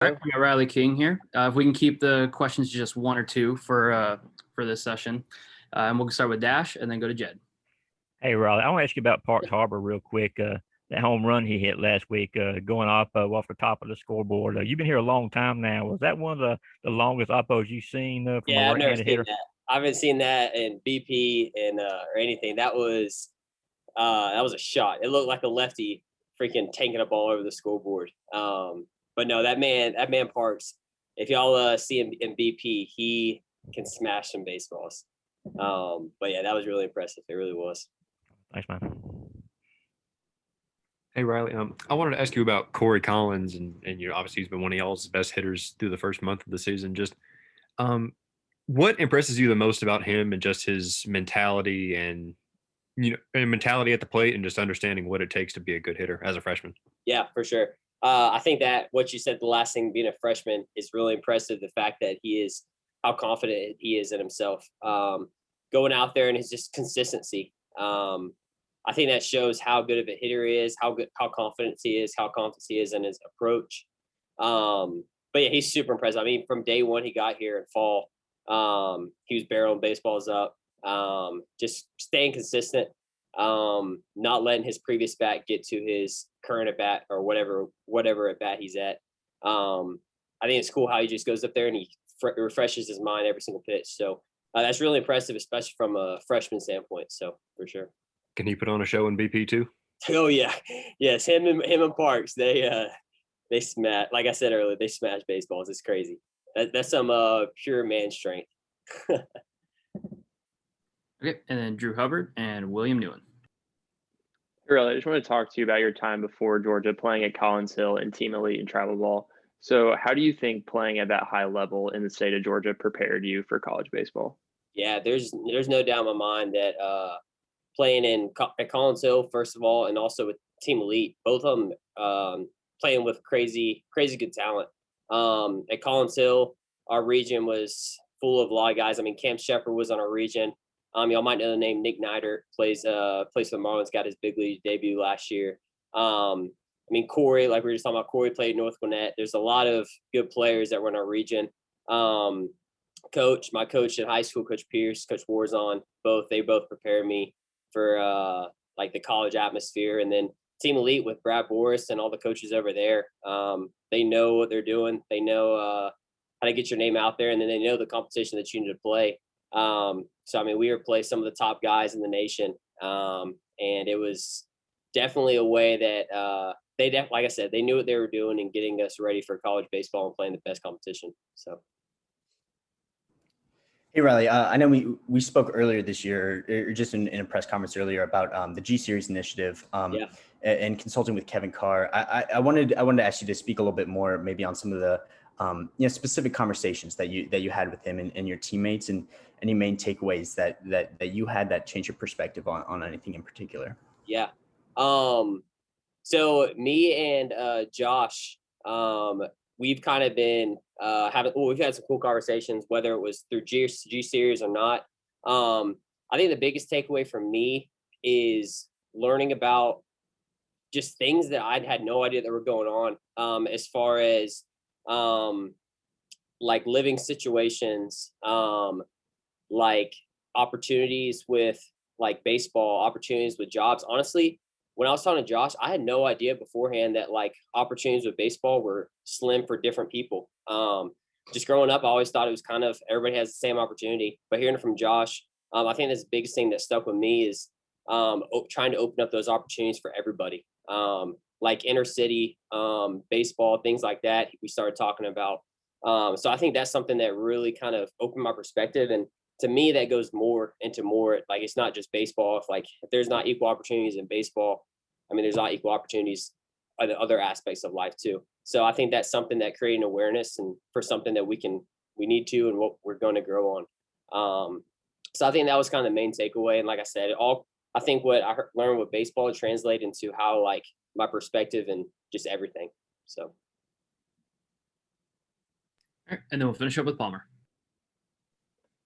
All right, we got Riley King here. If we can keep the questions to just one or two for this session, and we'll start with Dash and then go to Jed. Hey, Riley, I want to ask you about Parks Harber real quick. That home run he hit last week, going up off the top of the scoreboard. You've been here a long time now. Was that one of the longest oppos you've seen from a Yeah, I've never right-handed seen hitter? that. I haven't seen that in BP and or anything. That was a shot. It looked like a lefty freaking tanking a ball over the scoreboard. But no, that man Parks. If y'all see him in BP, he can smash some baseballs. But yeah, that was really impressive. It really was. Thanks, man. Hey Riley, I wanted to ask you about Corey Collins, and obviously he's been one of y'all's best hitters through the first month of the season. Just what impresses you the most about him and just his mentality and mentality at the plate and just understanding what it takes to be a good hitter as a freshman? Yeah, for sure. I think that what you said, the last thing, being a freshman, is really impressive. The fact that how confident he is in himself, going out there, and his just consistency. I think that shows how good of a hitter he is, how confident he is in his approach. But yeah, he's super impressive. I mean, from day one he got here in fall, he was barreling baseballs up, just staying consistent, not letting his previous bat get to his current at bat or whatever at bat he's at. I think it's cool how he just goes up there and he refreshes his mind every single pitch. So that's really impressive, especially from a freshman standpoint. So for sure. Can he put on a show in BP too? Oh yeah, yes. Him and Parks. They smash. Like I said earlier, they smash baseballs. It's crazy. That's some pure man strength. Okay, and then Drew Hubbard and William Newen. Really, I just want to talk to you about your time before Georgia, playing at Collins Hill and Team Elite and travel ball. So how do you think playing at that high level in the state of Georgia prepared you for college baseball? Yeah, there's no doubt in my mind that playing at Collins Hill, first of all, and also with Team Elite, both of them playing with crazy good talent. At Collins Hill, our region was full of a lot of guys. I mean, Cam Shepard was on our region. Y'all might know the name Nick Niter, plays for the Marlins, got his big league debut last year. I mean, Corey, like we were just talking about, Corey played at North Gwinnett. There's a lot of good players that were in our region. My coach in high school, Coach Pierce, Coach Warzon, they both prepared me for like the college atmosphere. And then Team Elite with Brad Boris and all the coaches over there, they know what they're doing. They know how to get your name out there, and then they know the competition that you need to play. So I mean, we were playing some of the top guys in the nation, and it was definitely a way that like I said, they knew what they were doing and getting us ready for college baseball and playing the best competition. So. Hey, Riley, I know we spoke earlier this year, or just in a press conference earlier, about the G Series initiative and consulting with Kevin Carr. I wanted to ask you to speak a little bit more, maybe on some of the specific conversations that you had with him and your teammates, and any main takeaways that you had that changed your perspective on anything in particular. Yeah. So me and Josh, we've kind of been we've had some cool conversations, whether it was through G Series or not. I think the biggest takeaway from me is learning about just things that I'd had no idea that were going on, as far as like living situations, like opportunities with like baseball, opportunities with jobs. Honestly, when I was talking to Josh, I had no idea beforehand that like opportunities with baseball were slim for different people. Just growing up, I always thought it was kind of everybody has the same opportunity. But hearing from Josh, I think that's the biggest thing that stuck with me is trying to open up those opportunities for everybody. Like inner city baseball, things like that. We started talking about. So I think that's something that really kind of opened my perspective. And to me, that goes more into more, like, it's not just baseball. If there's not equal opportunities in baseball, I mean, there's not equal opportunities in other aspects of life too. So I think that's something that creating awareness and for something that we need to, and what we're going to grow on. So I think that was kind of the main takeaway. And like I said, I think what I learned with baseball translate into how like my perspective and just everything. So. All right, and then we'll finish up with Palmer.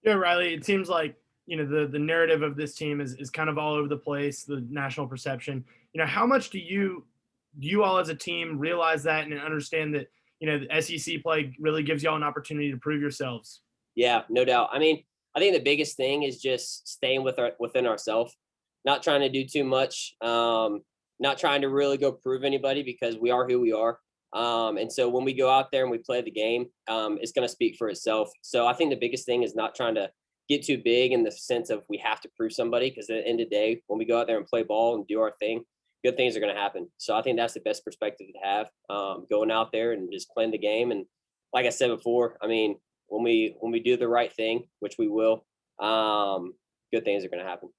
Yeah, Riley, it seems like, the narrative of this team is kind of all over the place, the national perception. How much do you all as a team realize that and understand that, the SEC play really gives y'all an opportunity to prove yourselves. Yeah, no doubt. I mean, I think the biggest thing is just staying within ourselves, not trying to do too much, not trying to really go prove anybody, because we are who we are. And so when we go out there and we play the game, it's going to speak for itself. So I think the biggest thing is not trying to get too big in the sense of we have to prove somebody, because at the end of the day, when we go out there and play ball and do our thing, good things are going to happen. So I think that's the best perspective to have, going out there and just playing the game. And like I said before, I mean, when we do the right thing, which we will, good things are going to happen.